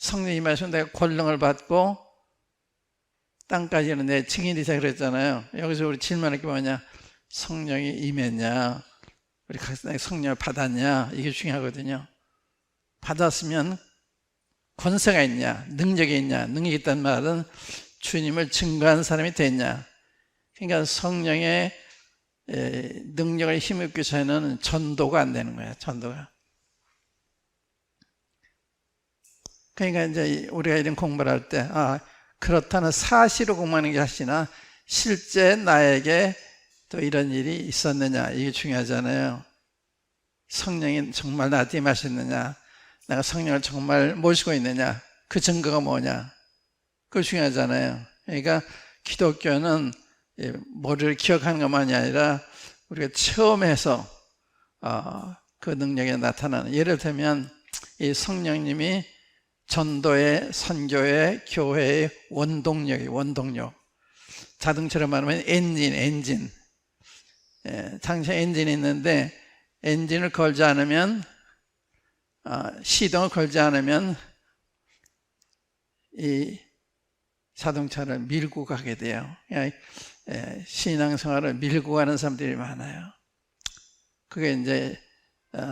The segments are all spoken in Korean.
성령이 임하시면 내가 권능을 받고 땅까지는 내 증인이 되자 그랬잖아요. 여기서 우리 질문할 게 뭐냐? 성령이 임했냐? 우리 각자 성령을 받았냐? 이게 중요하거든요. 받았으면 권세가 있냐? 능력이 있냐? 능력이 있다는 말은 주님을 증거한 사람이 됐냐? 그러니까 성령의 능력을 힘입기 전에는 전도가 안 되는 거예요. 전도가. 그러니까 이제 우리가 이런 공부를 할 때, 그렇다는 사실을 공부하는 게 하시나 실제 나에게 또 이런 일이 있었느냐, 이게 중요하잖아요. 성령이 정말 나한테 임하셨느냐, 내가 성령을 정말 모시고 있느냐, 그 증거가 뭐냐, 그거 중요하잖아요. 그러니까 기독교는 머리를 기억하는 것만이 아니라 우리가 체험해서 그 능력이 나타나는, 예를 들면 이 성령님이 전도의, 선교의, 교회의 원동력. 자동차로 말하면 엔진. 당시에 엔진이 있는데 엔진을 걸지 않으면, 시동을 걸지 않으면 이 자동차를 밀고 가게 돼요. 신앙생활을 밀고 가는 사람들이 많아요. 그게 이제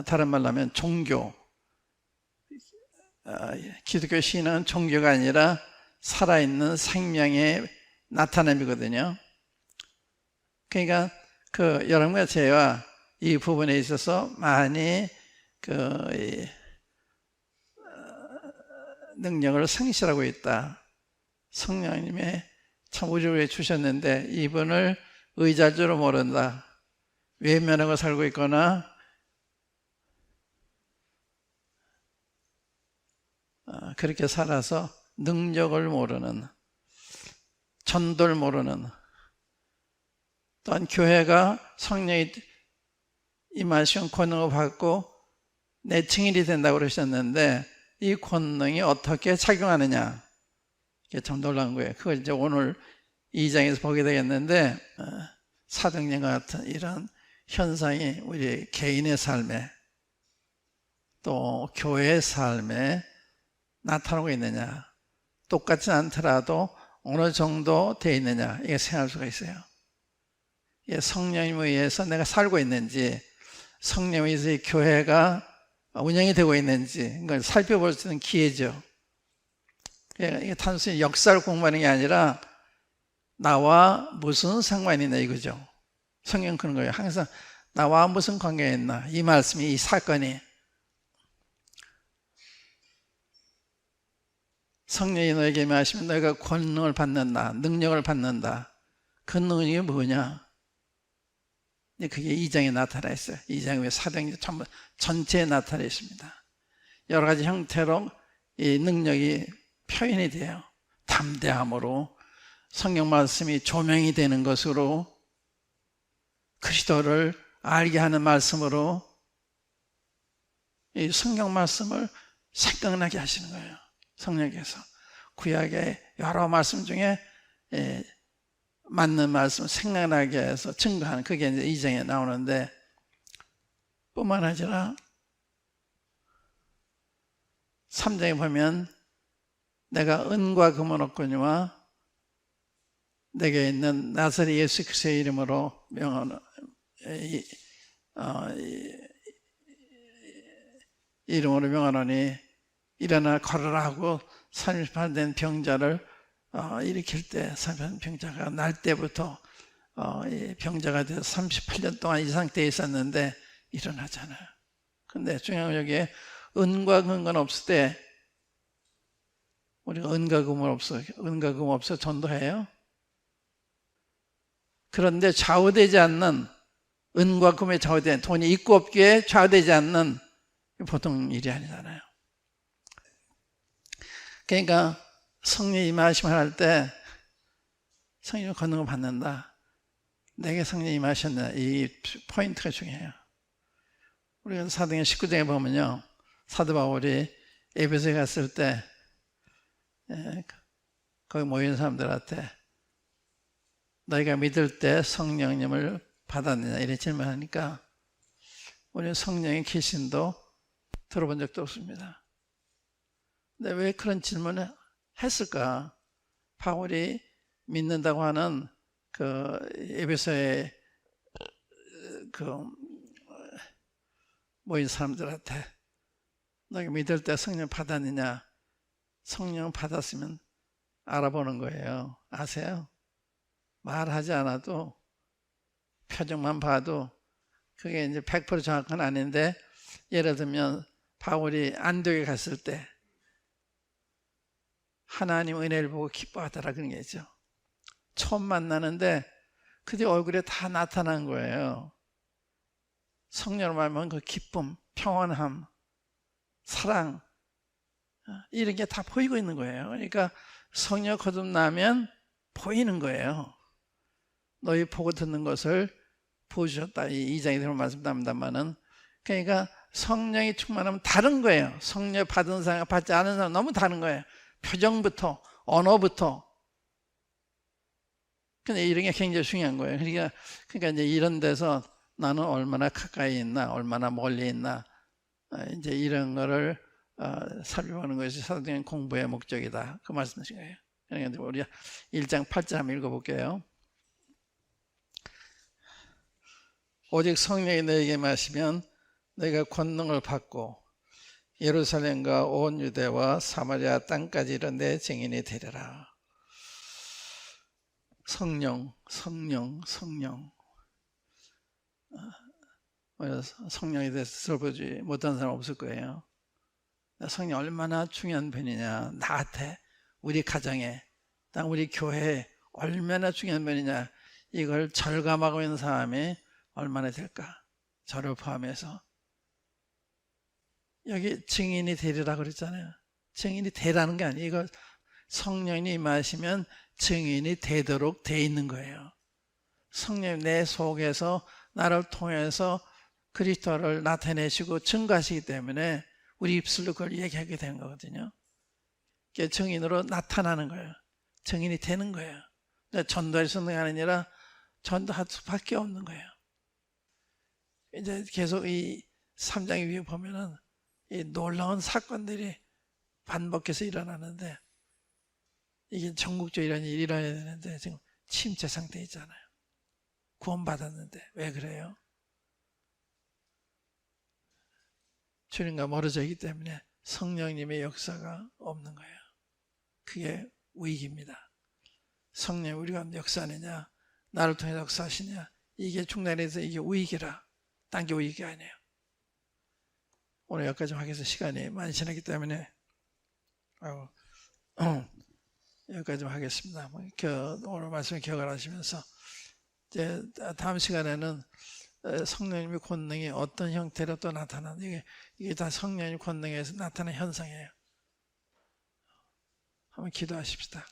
다른 말로 하면 종교. 기독교 신앙은 종교가 아니라 살아있는 생명의 나타남이거든요. 그러니까 여러분과 저와 이 부분에 있어서 많이 능력을 상실하고 있다. 성령님의 참 우주에 주셨는데 이분을 의지할 줄을 모른다. 외면하고 살고 있거나 그렇게 살아서 능력을 모르는, 전도를 모르는, 또한 교회가 성령이 임하시면 권능을 받고 내 증인이 된다고 그러셨는데 이 권능이 어떻게 작용하느냐, 이게 참 놀라운 거예요. 그걸 이제 오늘 2장에서 보게 되겠는데, 사도행전과 같은 이런 현상이 우리 개인의 삶에 또 교회의 삶에 나타나고 있느냐, 똑같지 않더라도 어느 정도 되어 있느냐, 이게 생각할 수가 있어요. 성령님에 의해서 내가 살고 있는지, 성령에 의해서 이 교회가 운영이 되고 있는지 이걸 살펴볼 수 있는 기회죠. 이게 단순히 역사를 공부하는 게 아니라 나와 무슨 상관이 있나 이거죠. 성경 그런 거예요. 항상 나와 무슨 관계가 있나, 이 말씀이, 이 사건이. 성령이 너에게 임하시면 너희가 권능을 받는다, 능력을 받는다. 그 능력이 뭐냐? 그게 2장에 나타나 있어요. 2장 후에 사도행전 전부 전체에 나타나 있습니다. 여러 가지 형태로 이 능력이 표현이 돼요. 담대함으로, 성경 말씀이 조명이 되는 것으로, 그리스도를 알게 하는 말씀으로, 이 성경 말씀을 생각나게 하시는 거예요. 성령께서 구약의 여러 말씀 중에 맞는 말씀을 생각나게 해서 증거하는, 그게 이제 2장에 나오는데, 뿐만 아니라 3장에 보면 내가 은과 금은 없거니와 내게 있는 나사렛 예수 그리스도의 이름으로 명하노니 일어나 걸으라 하고 38년 된 병자를 일으킬 때, 38년 병자가 날 때부터 병자가 돼서 38년 동안 이 상태에 있었는데 일어나잖아요. 근데 중요한 건 여기에 은과 금은 없을 때, 우리가 은과 금 없어 전도해요. 그런데 좌우되지 않는, 은과 금에 좌우되는, 돈이 있고 없기에 좌우되지 않는 보통 일이 아니잖아요. 그러니까 성령이 임하심을 할 때 성령의 권능을 받는다. 내게 성령이 임하셨나, 이 포인트가 중요해요. 우리가 사도행전 19장에 보면요, 사도 바울이 에베소에 갔을 때 거기 모인 사람들한테 너희가 믿을 때 성령님을 받았느냐 이렇게 질문하니까 우리는 성령의 계신도 들어본 적도 없습니다. 근데 왜 그런 질문을 했을까? 바울이 믿는다고 하는 그 에베소의 그 모인 사람들한테 너희 믿을 때 성령 받았느냐? 성령 받았으면 알아보는 거예요. 아세요? 말하지 않아도 표정만 봐도 그게 이제 100% 정확한 아닌데, 예를 들면 바울이 안디옥에 갔을 때 하나님 은혜를 보고 기뻐하더라 그런 게 있죠. 처음 만나는데 그들 얼굴에 다 나타난 거예요. 성령을 말하면 그 기쁨, 평안함, 사랑, 이런 게 다 보이고 있는 거예요. 그러니까 성령 거듭나면 보이는 거예요. 너희 보고 듣는 것을 보여주셨다. 이 2장에 들어온 말씀답니다만은, 그러니까 성령이 충만하면 다른 거예요. 성령 받은 사람, 받지 않은 사람 너무 다른 거예요. 표정부터, 언어부터. 근데 이런 게 굉장히 중요한 거예요. 그러니까 이제 이런 데서 나는 얼마나 가까이 있나, 얼마나 멀리 있나, 이제 이런 거를 살펴보는 것이 사도적인 공부의 목적이다. 그 말씀이신 거예요. 그러니까 우리 1장 8절 한번 읽어볼게요. 오직 성령이 너에게 마시면 너희가 권능을 받고 예루살렘과 온 유대와 사마리아 땅까지 이른 내 증인이 되리라. 성령. 성령에 대해서 들어보지 못한 사람 없을 거예요. 성령 얼마나 중요한 분이냐, 나한테, 우리 가정에, 우리 교회에 얼마나 중요한 분이냐, 이걸 절감하고 있는 사람이 얼마나 될까? 저를 포함해서. 여기 증인이 되리라 그랬잖아요. 증인이 되라는 게 아니에요. 이거 성령이 임하시면 증인이 되도록 돼 있는 거예요. 성령이 내 속에서 나를 통해서 그리스도를 나타내시고 증거하시기 때문에 우리 입술로 그걸 얘기하게 되는 거거든요. 그게 증인으로 나타나는 거예요. 증인이 되는 거예요. 전도할 수 있는 게 아니라 전도할 수밖에 없는 거예요. 이제 계속 이 3장 위에 보면은 이 놀라운 사건들이 반복해서 일어나는데, 이게 전국적으로 이런 일이 일어나야 되는데 지금 침체 상태에 있잖아요. 구원받았는데 왜 그래요? 주님과 멀어져 있기 때문에 성령님의 역사가 없는 거예요. 그게 위기입니다. 성령 우리가 역사하느냐, 나를 통해 역사하시냐, 이게 중단해서 이게 위기라. 딴 게 위기가 아니에요. 오늘 여기까지 하겠습니다. 시간이 많이 지났기 때문에 여기까지 하겠습니다. 오늘 말씀 기억을 하시면서 이제 다음 시간에는 성령님의 권능이 어떤 형태로 또 나타나는, 이게 다 성령의 권능에서 나타나는 현상이에요. 한번 기도하십시다.